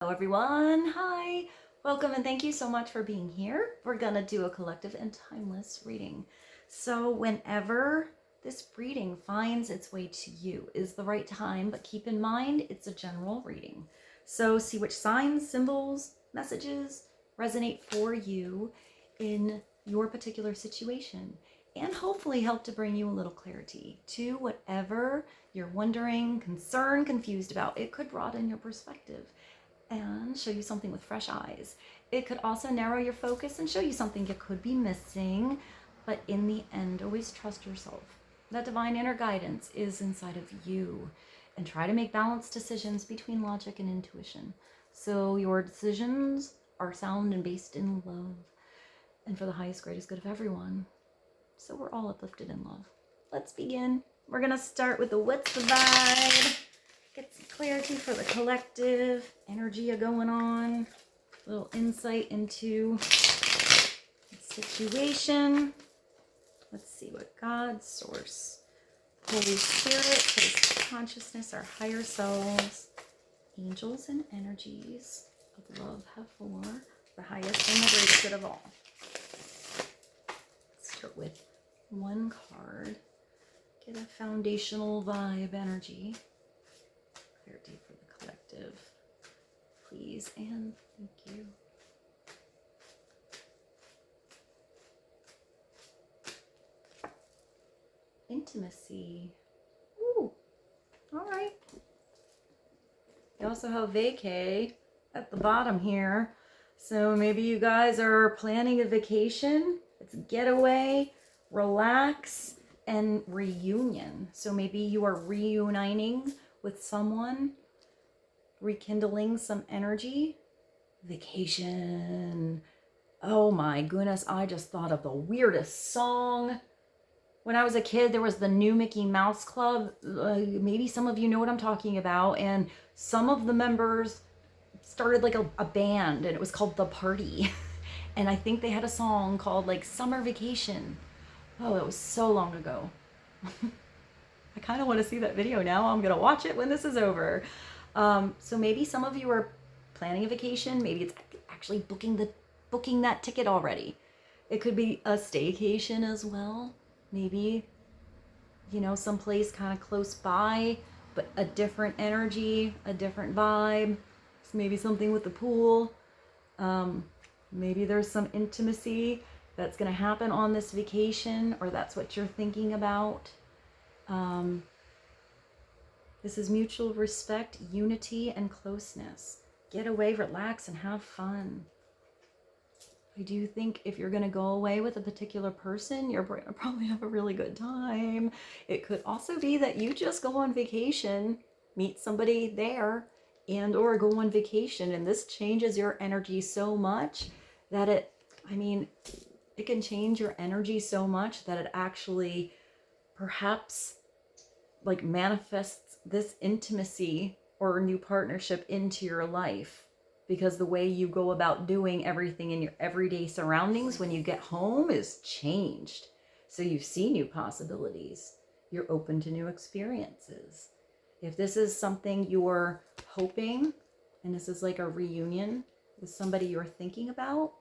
Hello everyone, hi, welcome and thank you so much for being here. We're gonna do a collective and timeless reading. So whenever this reading finds its way to you is the right time, but keep in mind it's a general reading. So see which signs, symbols, messages resonate for you in your particular situation and hopefully help to bring you a little clarity to whatever you're wondering, concerned, confused about. It could broaden your perspective and show you something with fresh eyes. It could also narrow your focus and show you something you could be missing, but in the end, always trust yourself. That divine inner guidance is inside of you, and try to make balanced decisions between logic and intuition. So your decisions are sound and based in love and for the highest, greatest good of everyone. So we're all uplifted in love. Let's begin. We're gonna start with the what's the vibe? Get some clarity for the collective energy going on. A little insight into the situation. Let's see what God, Source, Holy Spirit, Christ consciousness, our higher selves, angels and energies of love have for the highest and the greatest good of all. Let's start with one card. Get a foundational vibe energy. Clarity for the collective, please and thank you. Intimacy. Ooh, all right. You also have vacay at the bottom here. So maybe you guys are planning a vacation. It's getaway, relax, and reunion. So maybe you are reuniting with someone, rekindling some energy. Vacation. Oh my goodness, I just thought of the weirdest song. When I was a kid, there was the new Mickey Mouse Club. Maybe some of you know what I'm talking about. And some of the members started like a band, and it was called The Party. And I think they had a song called like Summer Vacation. Oh, it was so long ago. I kind of want to see that video now. I'm going to watch it when this is over. So maybe some of you are planning a vacation. Maybe it's actually booking that ticket already. It could be a staycation as well. Maybe, you know, someplace kind of close by, but a different energy, a different vibe. So maybe something with the pool. Maybe there's some intimacy that's going to happen on this vacation, or that's what you're thinking about. This is mutual respect, unity, and closeness. Get away, relax, and have fun. I do think if you're going to go away with a particular person, you're going to probably have a really good time. It could also be that you just go on vacation, meet somebody there, and or go on vacation, and this changes your energy so much that it can change your energy so much that it actually perhaps like manifests this intimacy or new partnership into your life, because the way you go about doing everything in your everyday surroundings when you get home is changed. So you see new possibilities. You're open to new experiences. If this is something you're hoping, and this is like a reunion with somebody you're thinking about,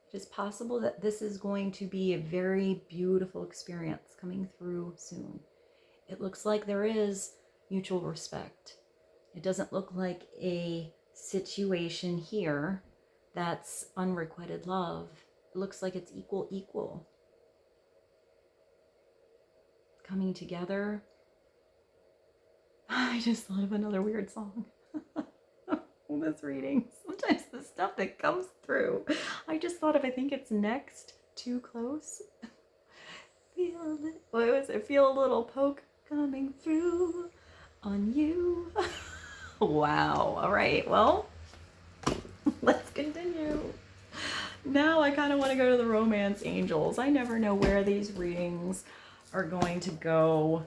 it is possible that this is going to be a very beautiful experience coming through soon. It looks like there is mutual respect. It doesn't look like a situation here that's unrequited love. It looks like it's equal. Coming together. I just thought of another weird song. This reading. Sometimes the stuff that comes through. I just thought of, I think it's Next, Too Close. What was it? Feel a little poke coming through on you. Wow. All right. Well, let's continue. Now I kind of want to go to the romance angels. I never know where these readings are going to go,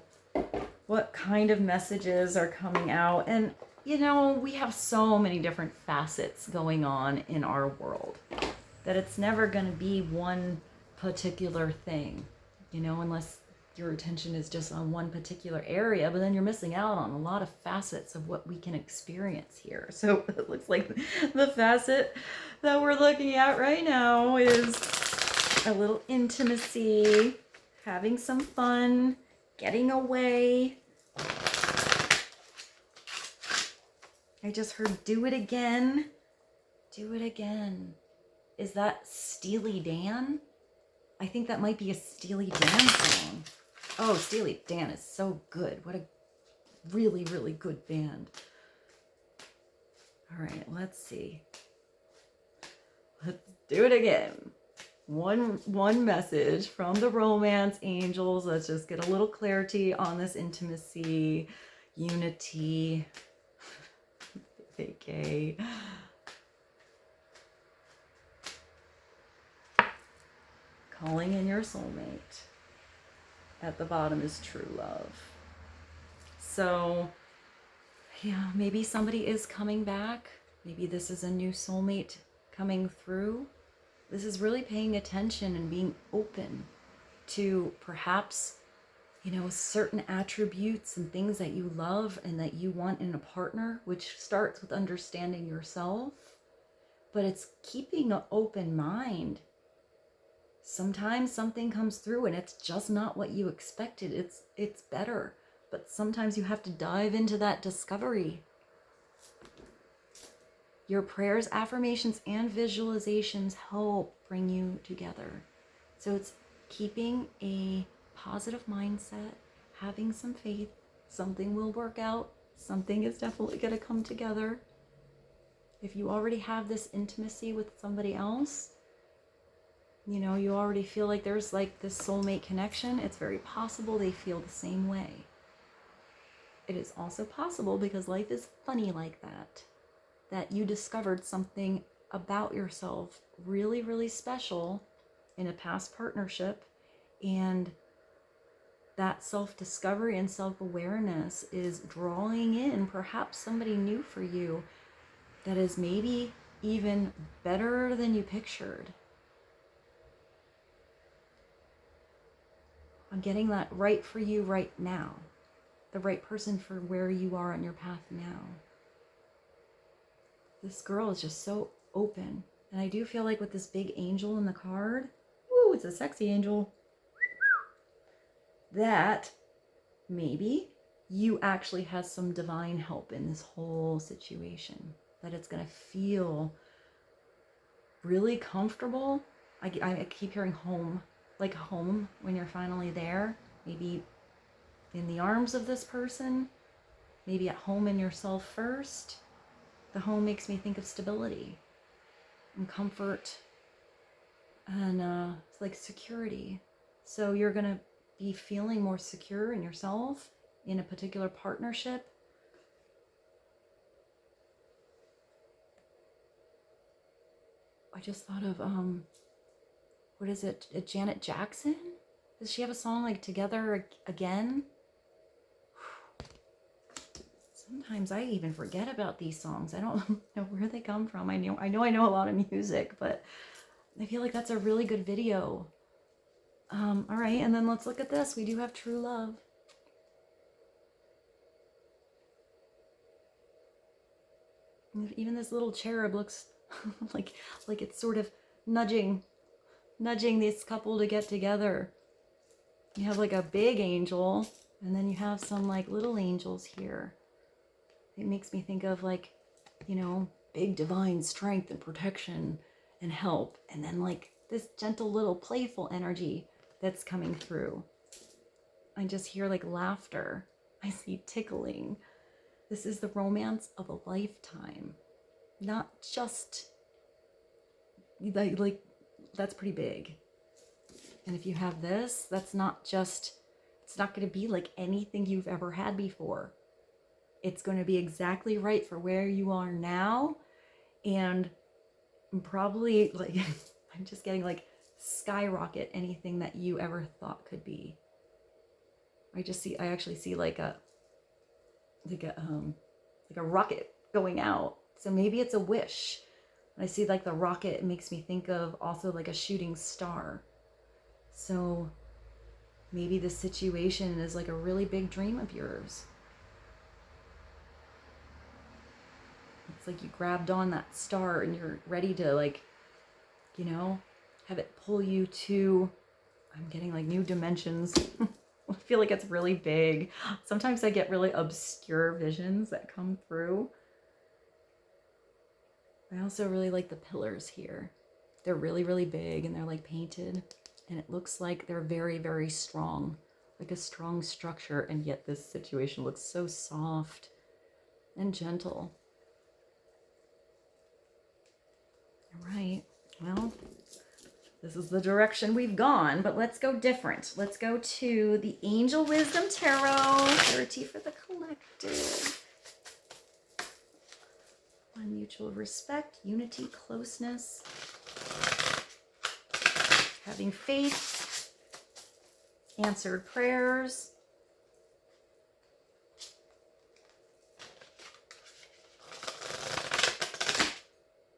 what kind of messages are coming out. And, you know, we have so many different facets going on in our world that it's never going to be one particular thing, you know, unless your attention is just on one particular area, but then you're missing out on a lot of facets of what we can experience here. So it looks like the facet that we're looking at right now is a little intimacy, having some fun, getting away. I just heard do it again. Do it again. Is that Steely Dan? I think that might be a Steely Dan song. Oh, Steely Dan is so good. What a really, really good band. All right, let's see. Let's do it again. One message from the romance angels. Let's just get a little clarity on this intimacy, unity, vacay. Calling in your soulmate. At the bottom is true love. So, yeah, maybe somebody is coming back. Maybe this is a new soulmate coming through. This is really paying attention and being open to perhaps, you know, certain attributes and things that you love and that you want in a partner, which starts with understanding yourself. But it's keeping an open mind. Sometimes something comes through and it's just not what you expected. It's better. But sometimes you have to dive into that discovery. Your prayers, affirmations, and visualizations help bring you together. So it's keeping a positive mindset, having some faith. Something will work out. Something is definitely going to come together. If you already have this intimacy with somebody else, you know, you already feel like there's like this soulmate connection, it's very possible they feel the same way. It is also possible, because life is funny like that you discovered something about yourself really, really special in a past partnership, and that self-discovery and self-awareness is drawing in perhaps somebody new for you that is maybe even better than you pictured. I'm getting that right for you right now. The right person for where you are on your path now. This girl is just so open. And I do feel like with this big angel in the card, woo, it's a sexy angel, that maybe you actually have some divine help in this whole situation. That it's going to feel really comfortable. I keep hearing home. Like home when you're finally there, maybe in the arms of this person, maybe at home in yourself first. The home makes me think of stability and comfort and it's like security. So you're gonna be feeling more secure in yourself, in a particular partnership. I just thought of what is it? Janet Jackson? Does she have a song like Together Again? Sometimes I even forget about these songs. I don't know where they come from. I know a lot of music, but I feel like that's a really good video. All right, and then let's look at this. We do have true love. Even this little cherub looks like it's sort of nudging this couple to get together. You have like a big angel, and then you have some like little angels here. It makes me think of like, you know, big divine strength and protection and help, and then like this gentle little playful energy that's coming through. I just hear like laughter. I see tickling. This is the romance of a lifetime. Not just like that's pretty big. And if you have this, that's not just, it's not going to be like anything you've ever had before. It's going to be exactly right for where you are now. And probably like, I'm just getting like skyrocket anything that you ever thought could be. I actually see like a rocket going out. So maybe it's a wish. I see like the rocket, it makes me think of also like a shooting star. So Maybe the situation is like a really big dream of yours. It's like you grabbed on that star and you're ready to, like, you know, have it pull you to, I'm getting like new dimensions. I feel like it's really big. Sometimes I get really obscure visions that come through. I also really like the pillars here. They're really, really big and they're like painted. And it looks like they're very, very strong. Like a strong structure. And yet this situation looks so soft and gentle. All right. Well, this is the direction we've gone, but let's go different. Let's go to the Angel Wisdom Tarot. Clarity for the collective. On mutual respect, unity, closeness, having faith, answered prayers.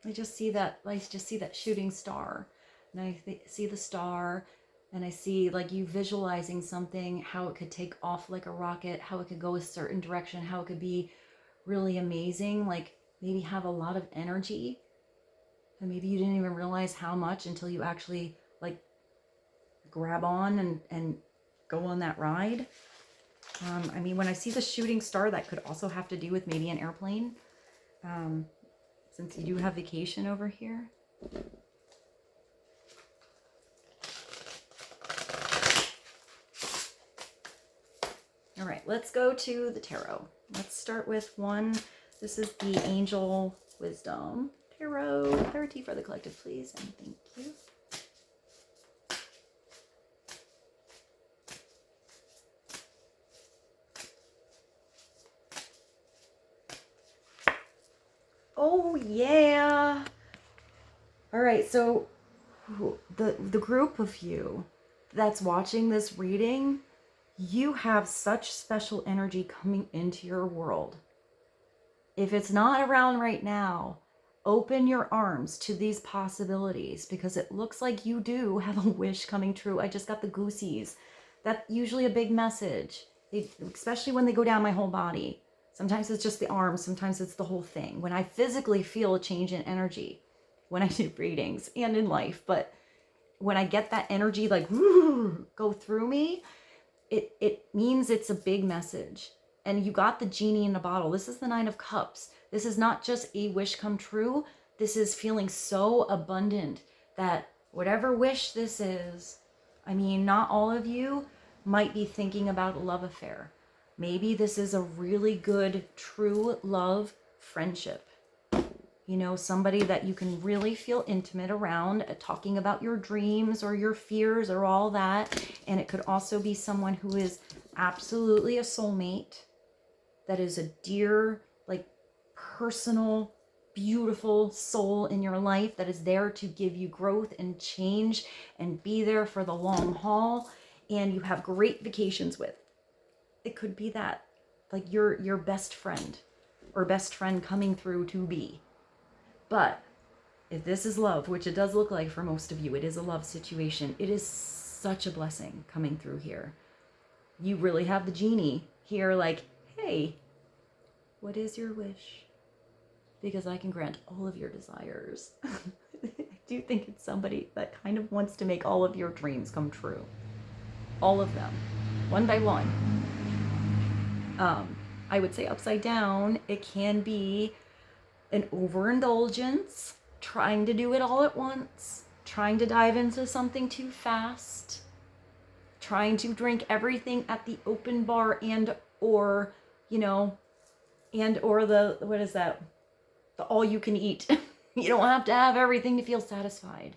I just see that shooting star. And I see the star, and I see like you visualizing something, how it could take off like a rocket, how it could go a certain direction, how it could be really amazing, like maybe have a lot of energy. And maybe you didn't even realize how much until you actually like grab on and go on that ride. I mean, when I see the shooting star, that could also have to do with maybe an airplane. Since you do have vacation over here. All right, let's go to the tarot. Let's start with one. This is the Angel Wisdom Tarot. Clarity for the collective, please, and thank you. Oh, yeah. All right, so the group of you that's watching this reading, you have such special energy coming into your world. If it's not around right now, open your arms to these possibilities, because it looks like you do have a wish coming true. I just got the goosies. That's usually a big message, especially when they go down my whole body. Sometimes it's just the arms, sometimes it's the whole thing. When I physically feel a change in energy, when I do readings and in life, but when I get that energy like go through me, it means it's a big message. And you got the genie in the bottle. This is the Nine of Cups. This is not just a wish come true. This is feeling so abundant that whatever wish this is, I mean, not all of you might be thinking about a love affair. Maybe this is a really good, true love friendship. You know, somebody that you can really feel intimate around, talking about your dreams or your fears or all that. And it could also be someone who is absolutely a soulmate, that is a dear, like, personal, beautiful soul in your life that is there to give you growth and change and be there for the long haul, and you have great vacations with. It could be that, like, your best friend or best friend coming through to be. But if this is love, which it does look like for most of you, it is a love situation. It is such a blessing coming through here. You really have the genie here, like, hey, what is your wish? Because I can grant all of your desires. I do think it's somebody that kind of wants to make all of your dreams come true. All of them, one by one. I would say upside down, it can be an overindulgence, trying to do it all at once, trying to dive into something too fast, trying to drink everything at the open bar and or, you know, and or the, what is that? The all you can eat. You don't have to have everything to feel satisfied.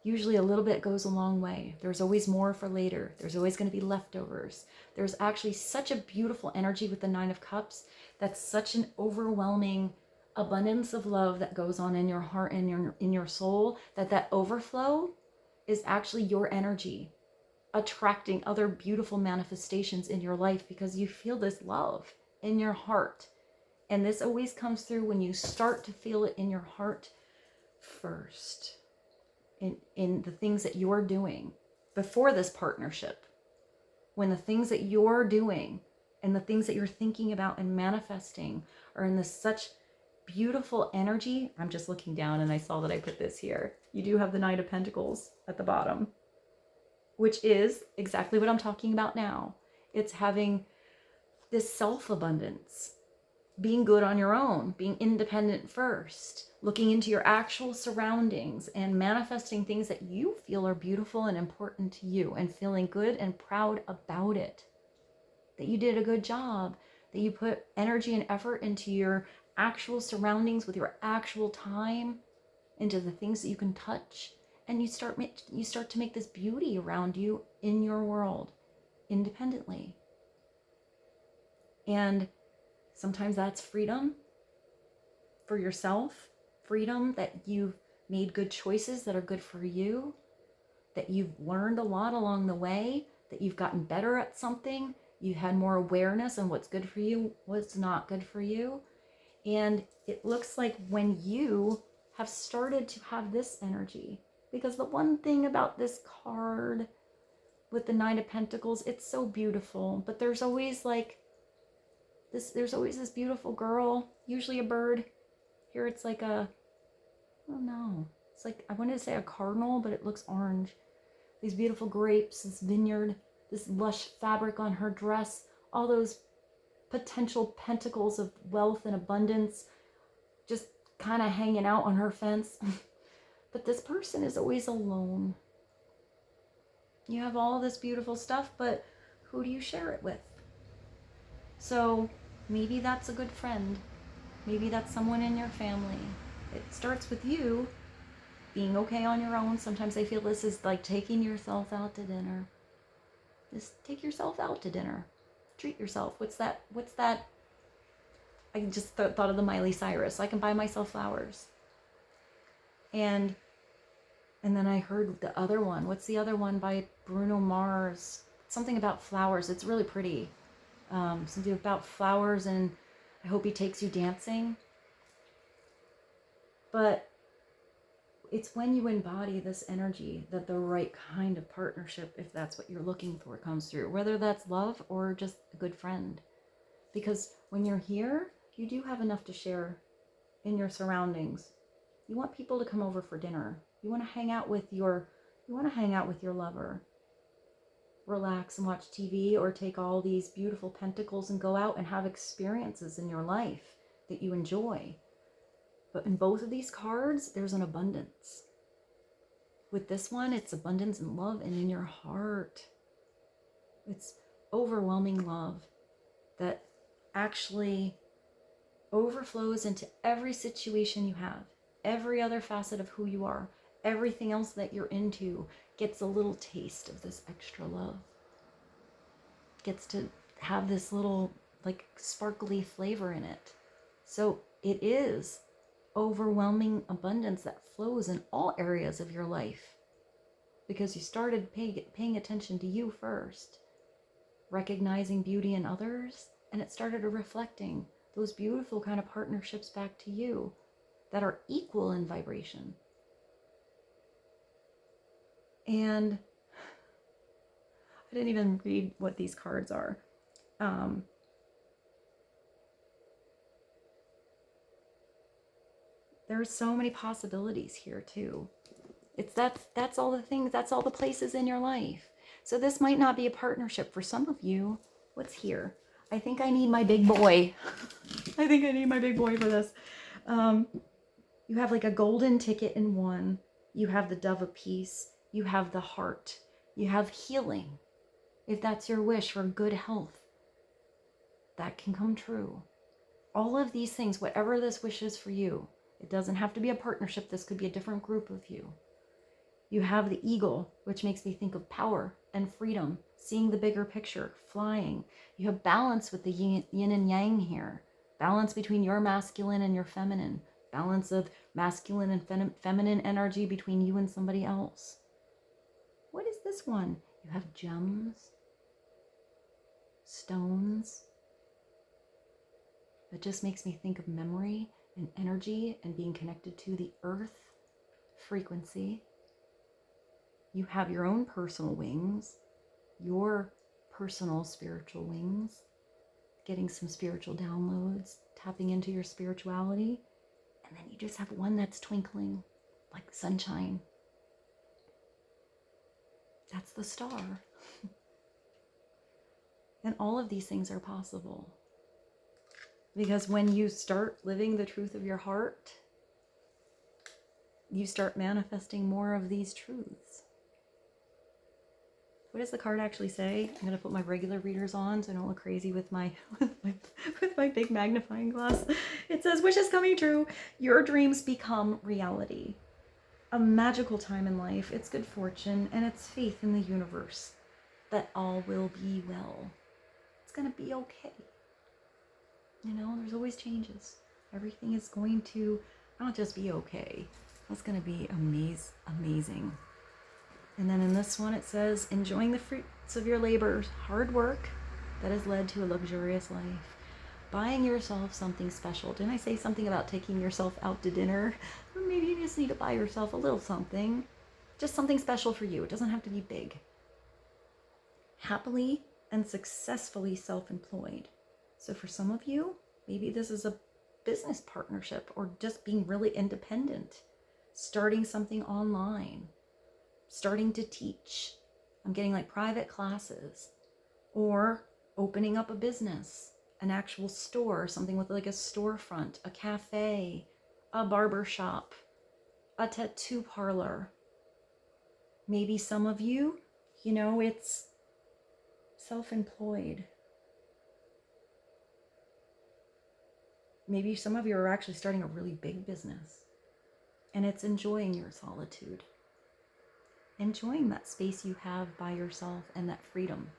Usually a little bit goes a long way. There's always more for later. There's always going to be leftovers. There's actually such a beautiful energy with the Nine of Cups. That's such an overwhelming abundance of love that goes on in your heart and in your soul, that overflow is actually your energy attracting other beautiful manifestations in your life, because you feel this love in your heart. And this always comes through when you start to feel it in your heart first, in the things that you're doing before this partnership. when the things that you're doing and the things that you're thinking about and manifesting are in this such beautiful energy. I'm just looking down and I saw that I put this here. You do have the Knight of Pentacles at the bottom, which is exactly what I'm talking about now. It's having this self-abundance, being good on your own, being independent first, looking into your actual surroundings and manifesting things that you feel are beautiful and important to you, and feeling good and proud about it. That you did a good job, that you put energy and effort into your actual surroundings with your actual time, into the things that you can touch, and you start to make this beauty around you in your world independently. And sometimes that's freedom for yourself, freedom that you've made good choices that are good for you, that you've learned a lot along the way, that you've gotten better at something, you had more awareness on what's good for you, what's not good for you. And it looks like when you have started to have this energy, because the one thing about this card with the Nine of Pentacles, it's so beautiful, but there's always like this, there's always this beautiful girl, usually a bird. Here it's like a, I don't know, it's like, I wanted to say a cardinal, but it looks orange. These beautiful grapes, this vineyard, this lush fabric on her dress, all those potential pentacles of wealth and abundance just kind of hanging out on her fence. But this person is always alone. You have all this beautiful stuff, but who do you share it with? So maybe that's a good friend. Maybe that's someone in your family. It starts with you being okay on your own. Sometimes I feel this is like taking yourself out to dinner. Just take yourself out to dinner. Treat yourself. What's that? I just thought of the Miley Cyrus. I can buy myself flowers. And then I heard the other one. What's the other one by Bruno Mars? Something about flowers. It's really pretty. Something about flowers, and I hope he takes you dancing. But it's when you embody this energy that the right kind of partnership, if that's what you're looking for, comes through. Whether that's love or just a good friend. Because when you're here, you do have enough to share in your surroundings. You want people to come over for dinner. You want to hang out with your lover. Relax and watch TV, or take all these beautiful pentacles and go out and have experiences in your life that you enjoy. But in both of these cards, there's an abundance. With this one, it's abundance in love and in your heart. It's overwhelming love that actually overflows into every situation you have, every other facet of who you are, everything else that you're into gets a little taste of this extra love. Gets to have this little like sparkly flavor in it. So it is overwhelming abundance that flows in all areas of your life, because you started paying attention to you first, recognizing beauty in others, and it started reflecting those beautiful kind of partnerships back to you that are equal in vibration. And I didn't even read what these cards are. There are so many possibilities here too. That's all the things, that's all the places in your life. So this might not be a partnership for some of you. What's here? I think I need my big boy. I think I need my big boy for this. You have like a golden ticket in one. You have the Dove of Peace. You have the heart. You have healing. If that's your wish for good health, that can come true. All of these things, whatever this wish is for you, it doesn't have to be a partnership. This could be a different group of you. You have the eagle, which makes me think of power and freedom, seeing the bigger picture, flying. You have balance with the yin and yang here. Balance between your masculine and your feminine. Balance of masculine and feminine energy between you and somebody else. What is this one? You have gems, stones. That just makes me think of memory and energy and being connected to the earth frequency. You have your own personal wings, your personal spiritual wings, getting some spiritual downloads, tapping into your spirituality. And then you just have one that's twinkling like sunshine. That's the star. And all of these things are possible. Because when you start living the truth of your heart, you start manifesting more of these truths. What does the card actually say? I'm going to put my regular readers on so I don't look crazy with my big magnifying glass. It says, wishes coming true. Your dreams become reality. A magical time in life. It's good fortune and it's faith in the universe that all will be well. It's going to be okay. You know, there's always changes. Everything is going to not just be okay. It's going to be amazing. And then in this one it says, enjoying the fruits of your labor, hard work that has led to a luxurious life. Buying yourself something special. Didn't I say something about taking yourself out to dinner? Or maybe you just need to buy yourself a little something. Just something special for you. It doesn't have to be big. Happily and successfully self-employed. So for some of you, maybe this is a business partnership or just being really independent. Starting something online. Starting to teach. I'm getting like private classes. Or opening up a business. An actual store. Something with like a storefront. A cafe. A barber shop. A tattoo parlor. Maybe some of you, you know, it's self-employed. Maybe some of you are actually starting a really big business. And it's enjoying your solitude. Enjoying that space you have by yourself and that freedom.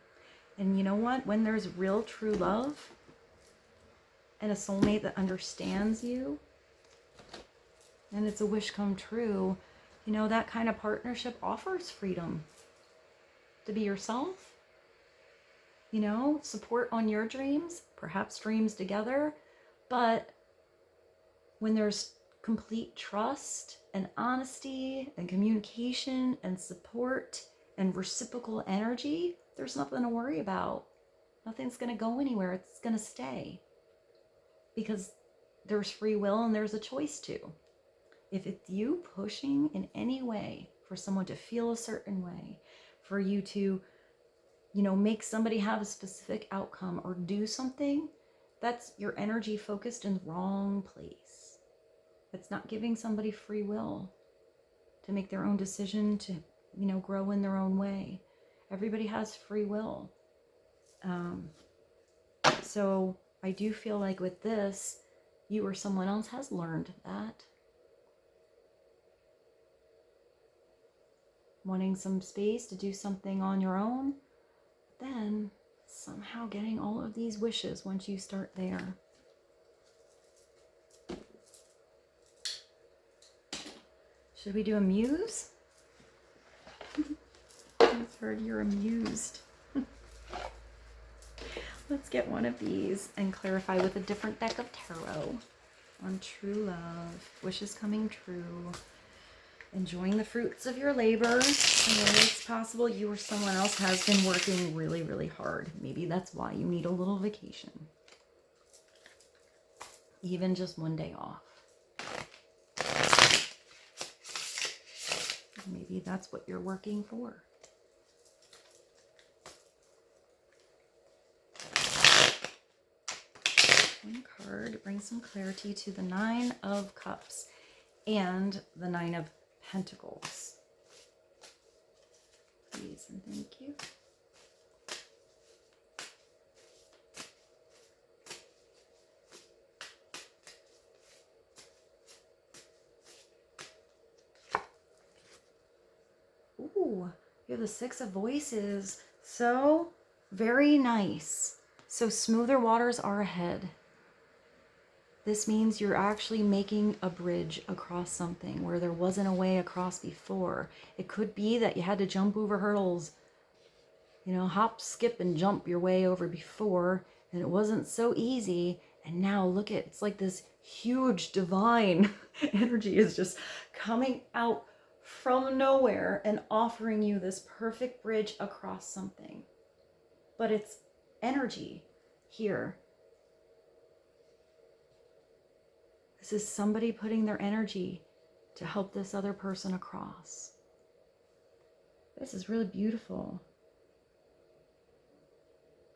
And you know what? When there's real true love and a soulmate that understands you, and it's a wish come true, you know, that kind of partnership offers freedom to be yourself. You know, support on your dreams, perhaps dreams together. But when there's complete trust and honesty and communication and support and reciprocal energy, there's nothing to worry about. Nothing's going to go anywhere. It's going to stay. Because there's free will and there's a choice to. If it's you pushing in any way for someone to feel a certain way, for you to, you know, make somebody have a specific outcome or do something, that's your energy focused in the wrong place. It's not giving somebody free will to make their own decision, to, you know, grow in their own way. Everybody has free will. So I do feel like with this, you or someone else has learned that. Wanting some space to do something on your own, then somehow getting all of these wishes once you start there. Should we do a muse? I've heard you're amused. Let's get one of these and clarify with a different deck of tarot on true love, wishes coming true, enjoying the fruits of your labor. And it's possible you or someone else has been working really, really hard. Maybe that's why you need a little vacation. Even just one day off. Maybe that's what you're working for. One card brings some clarity to the Nine of Cups and the Nine of Pentacles. Please and thank you. Ooh, you have the Six of Voices. So very nice. So smoother waters are ahead. This means you're actually making a bridge across something where there wasn't a way across before. It could be that you had to jump over hurdles, you know, hop, skip, and jump your way over before, and it wasn't so easy. And now look at, it's like this huge divine energy is just coming out from nowhere and offering you this perfect bridge across something. but it's energy here. This is somebody putting their energy to help this other person across. This is really beautiful.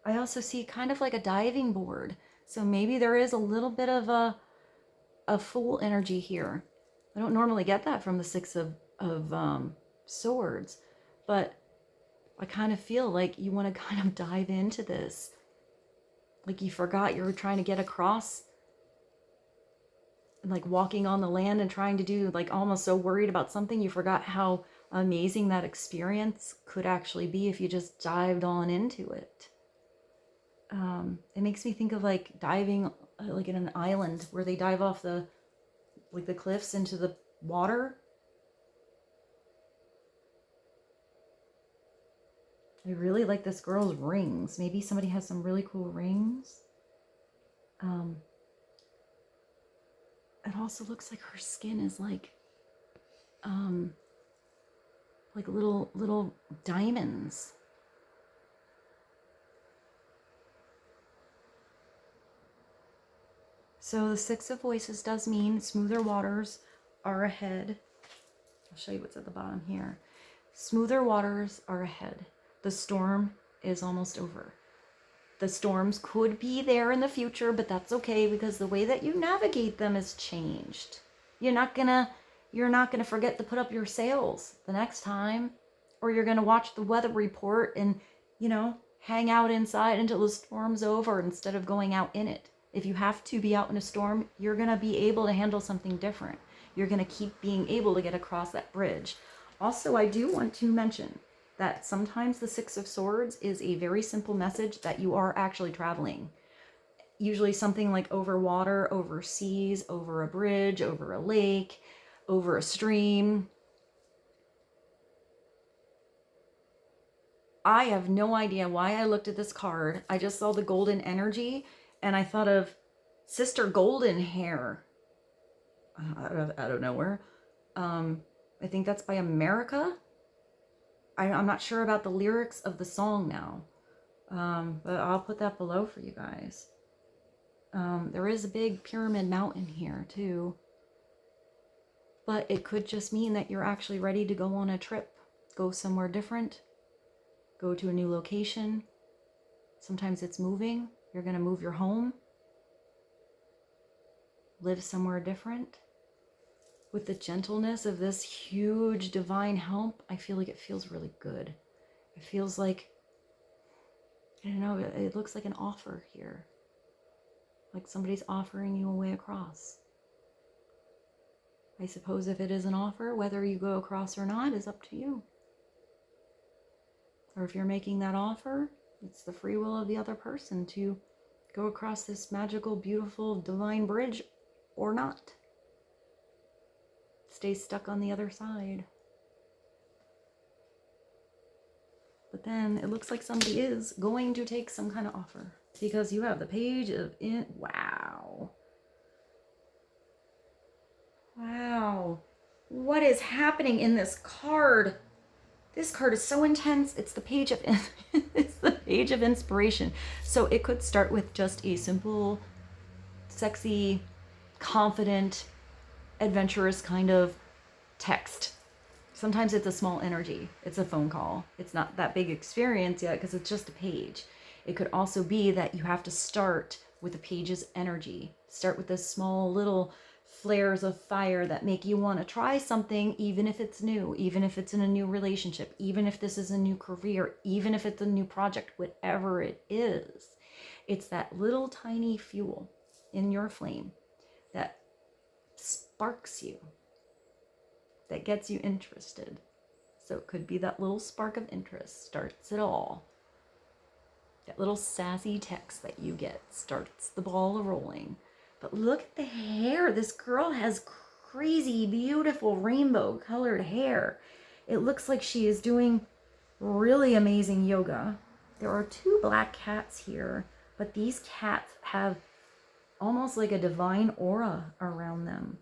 I also see kind of like a diving board. So maybe there is a little bit of a Fool energy here. I don't normally get that from the Six of Swords, but I kind of feel like you want to kind of dive into this. Like you forgot you were trying to get across, like walking on the land and trying to do, like almost so worried about something, you forgot how amazing that experience could actually be if you just dived on into it. It makes me think of like diving like in an island where they dive off the cliffs into the water. I really like this girl's rings. Maybe somebody has some really cool rings. It also looks like her skin is like little diamonds. So the Six of Voices does mean smoother waters are ahead. I'll show you what's at the bottom here. Smoother waters are ahead. The storm is almost over. The storms could be there in the future, but that's okay because the way that you navigate them has changed. You're not gonna forget to put up your sails the next time, or you're gonna watch the weather report and, hang out inside until the storm's over instead of going out in it. If you have to be out in a storm, you're gonna be able to handle something different. You're gonna keep being able to get across that bridge. Also, I do want to mention that sometimes the Six of Swords is a very simple message that you are actually traveling. Usually something like over water, over seas, over a bridge, over a lake, over a stream. I have no idea why I looked at this card. I just saw the golden energy and I thought of Sister Golden Hair. Out of nowhere. I think that's by America. I'm not sure about the lyrics of the song now, but I'll put that below for you guys. There is a big pyramid mountain here too, but it could just mean that you're actually ready to go on a trip, go somewhere different, go to a new location. Sometimes it's moving. You're going to move your home, live somewhere different. With the gentleness of this huge divine help, I feel like it feels really good. It feels like, I don't know, it looks like an offer here. Like somebody's offering you a way across. I suppose if it is an offer, whether you go across or not is up to you. Or if you're making that offer, it's the free will of the other person to go across this magical, beautiful, divine bridge or not. Stay stuck on the other side. But then it looks like somebody is going to take some kind of offer because you have the Page of Wow. Wow. What is happening in this card? This card is so intense. It's the Page of it's the Page of Inspiration. So it could start with just a simple, sexy, confident, adventurous kind of text. Sometimes it's a small energy. It's a phone call. It's not that big experience yet because it's just a page. It could also be that you have to start with the page's energy. Start with this small little flares of fire that make you want to try something, even if it's new, even if it's in a new relationship, even if this is a new career, even if it's a new project, whatever it is. It's that little tiny fuel in your flame that sparks you, that gets you interested. So it could be that little spark of interest starts it all. That little sassy text that you get starts the ball rolling. But look at the hair. This girl has crazy, beautiful rainbow colored hair. It looks like she is doing really amazing yoga. There are two black cats here, but these cats have almost like a divine aura around them.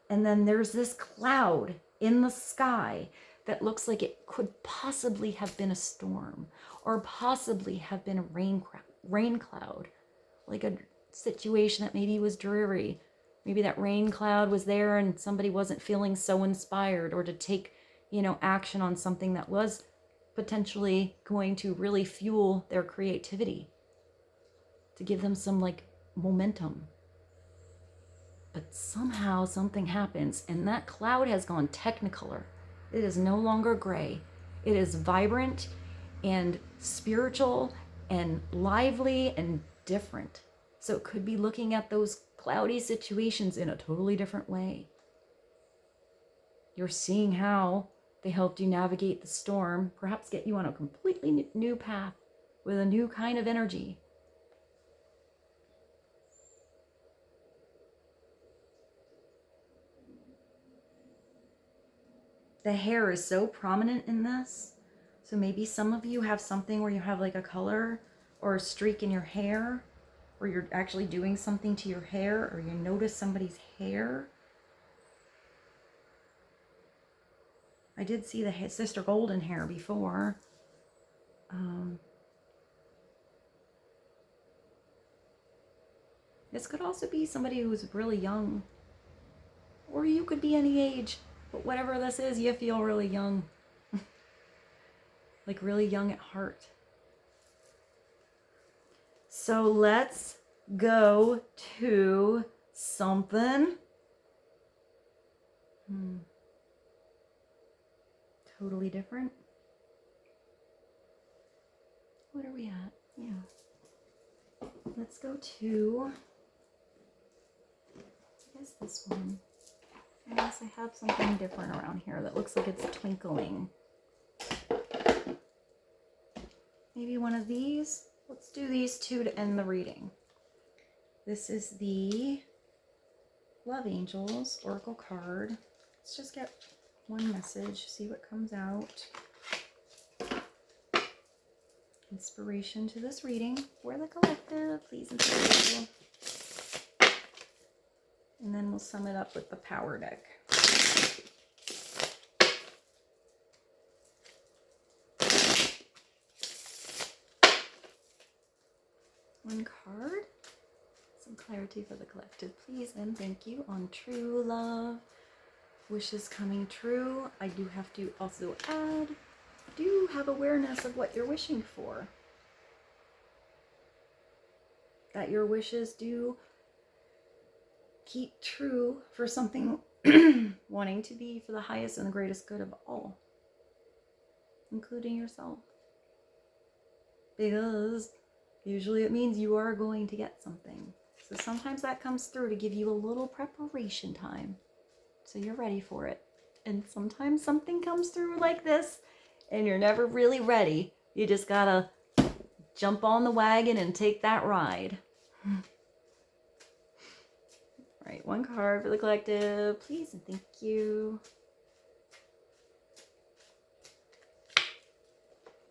And then there's this cloud in the sky that looks like it could possibly have been a storm or possibly have been a rain cloud, like a situation that maybe was dreary. Maybe that rain cloud was there and somebody wasn't feeling so inspired or to take, action on something that was potentially going to really fuel their creativity, to give them some like momentum. But somehow something happens and that cloud has gone technicolor. It is no longer gray. It is vibrant and spiritual and lively and different. So it could be looking at those cloudy situations in a totally different way. You're seeing how they helped you navigate the storm, perhaps get you on a completely new path with a new kind of energy. The hair is so prominent in this. So maybe some of you have something where you have like a color or a streak in your hair, or you're actually doing something to your hair, or you notice somebody's hair. I did see the Sister Golden hair before. This could also be somebody who's really young, or you could be any age, but whatever this is, you feel really young. Like really young at heart. So let's go to something. Totally different. What are we at? Yeah. Let's go to, I guess this one. Unless I have something different around here that looks like it's twinkling. Maybe one of these. Let's do these two to end the reading. This is the Love Angels Oracle card. Let's just get one message, see what comes out. Inspiration to this reading for the collective, please inspire. And then we'll sum it up with the power deck. One card. Some clarity for the collective, please, and thank you on true love. Wishes coming true. I do have to also add, do have awareness of what you're wishing for. That your wishes do keep true for something wanting to be for the highest and the greatest good of all, including yourself. Because usually it means you are going to get something. So sometimes that comes through to give you a little preparation time, so you're ready for it. And sometimes something comes through like this and you're never really ready. You just gotta jump on the wagon and take that ride. Right, one card for the collective, please, and thank you.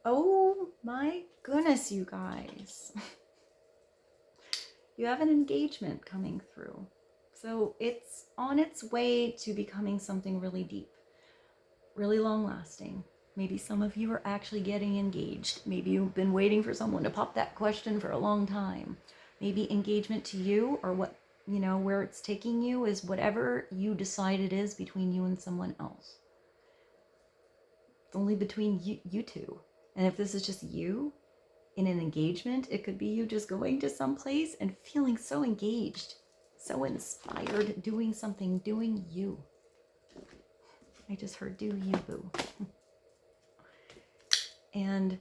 Oh my goodness, you guys. You have an engagement coming through. So it's on its way to becoming something really deep, really long lasting. Maybe some of you are actually getting engaged. Maybe you've been waiting for someone to pop that question for a long time. Maybe engagement to you, or what, where it's taking you, is whatever you decide it is between you and someone else. It's only between you two. And if this is just you in an engagement, it could be you just going to some place and feeling so engaged, so inspired, doing something, doing you. I just heard do you, boo. And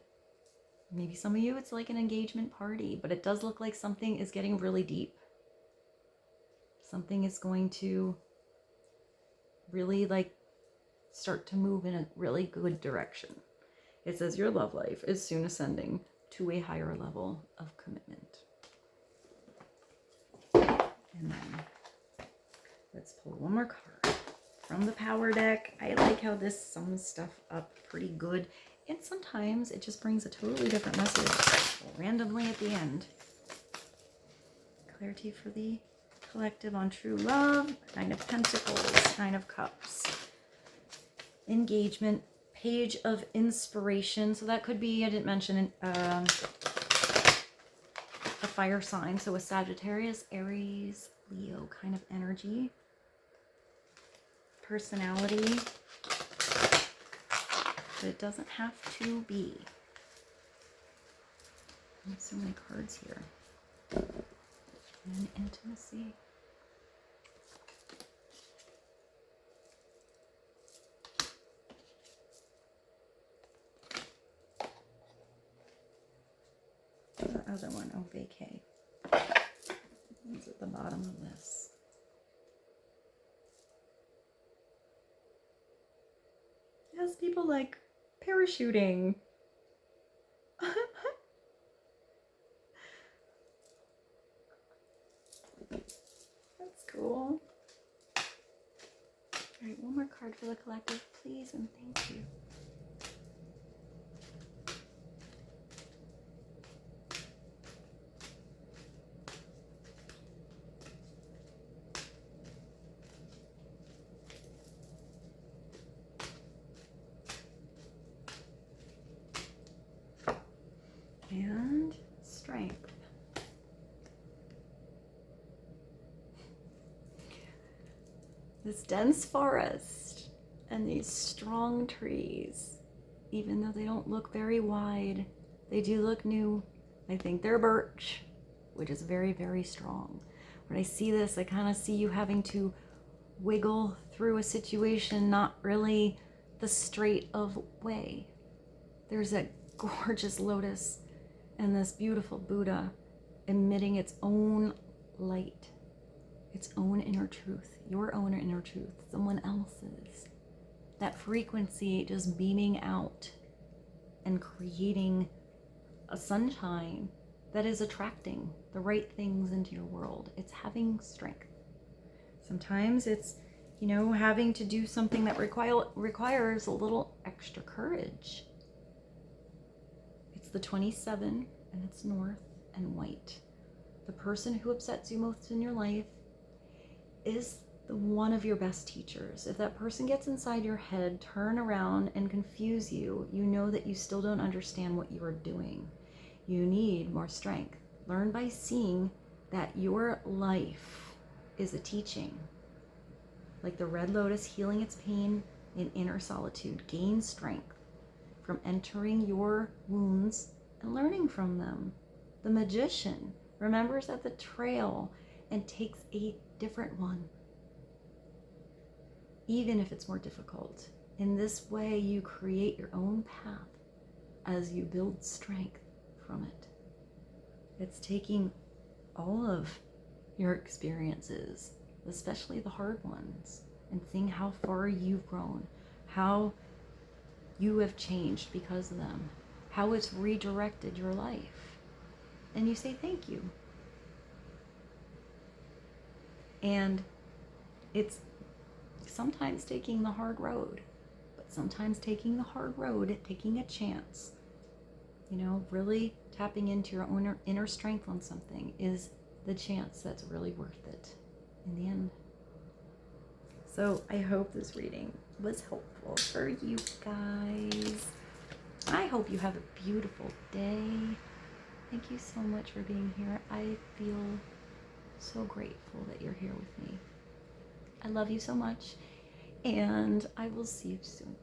maybe some of you, it's like an engagement party, but it does look like something is getting really deep. Something is going to really start to move in a really good direction. It says your love life is soon ascending to a higher level of commitment. And then let's pull one more card from the power deck. I like how this sums stuff up pretty good. And sometimes it just brings a totally different message randomly at the end. Clarity for the collective on true love. Nine of Pentacles, Nine of Cups. Engagement Page of Inspiration. So that could be, I didn't mention a fire sign. So a Sagittarius, Aries, Leo kind of energy. Personality. But it doesn't have to be. There's so many cards here. And intimacy. The other one, oh, vacay. It's at the bottom of this. Yes, people like parachuting. That's cool. All right, one more card for the collective, please, and thank you. And strength. This dense forest and these strong trees, even though they don't look very wide, they do look new. I think they're birch, which is very, very strong. When I see this, I kind of see you having to wiggle through a situation, not really the straight of way. There's a gorgeous lotus and this beautiful Buddha emitting its own light, its own inner truth, your own inner truth, someone else's. That frequency just beaming out and creating a sunshine that is attracting the right things into your world. It's having strength. Sometimes it's, you know, having to do something that requires a little extra courage. It's the 27 and it's north and white. The person who upsets you most in your life is one of your best teachers. If that person gets inside your head, turn around and confuse you, you know that you still don't understand what you are doing. You need more strength. Learn by seeing that your life is a teaching. Like the red lotus healing its pain in inner solitude. Gain strength from entering your wounds and learning from them. The magician remembers at the trail and takes a different one, even if it's more difficult. In this way, you create your own path as you build strength from it. It's taking all of your experiences, especially the hard ones, and seeing how far you've grown, how you have changed because of them, how it's redirected your life. And you say thank you. And it's sometimes taking the hard road, but sometimes taking the hard road, taking a chance, you know, really tapping into your own inner strength on something is the chance that's really worth it in the end. So I hope this reading was helpful for you guys. I hope you have a beautiful day. Thank you so much for being here. I feel so grateful that you're here with me. I love you so much, and I will see you soon.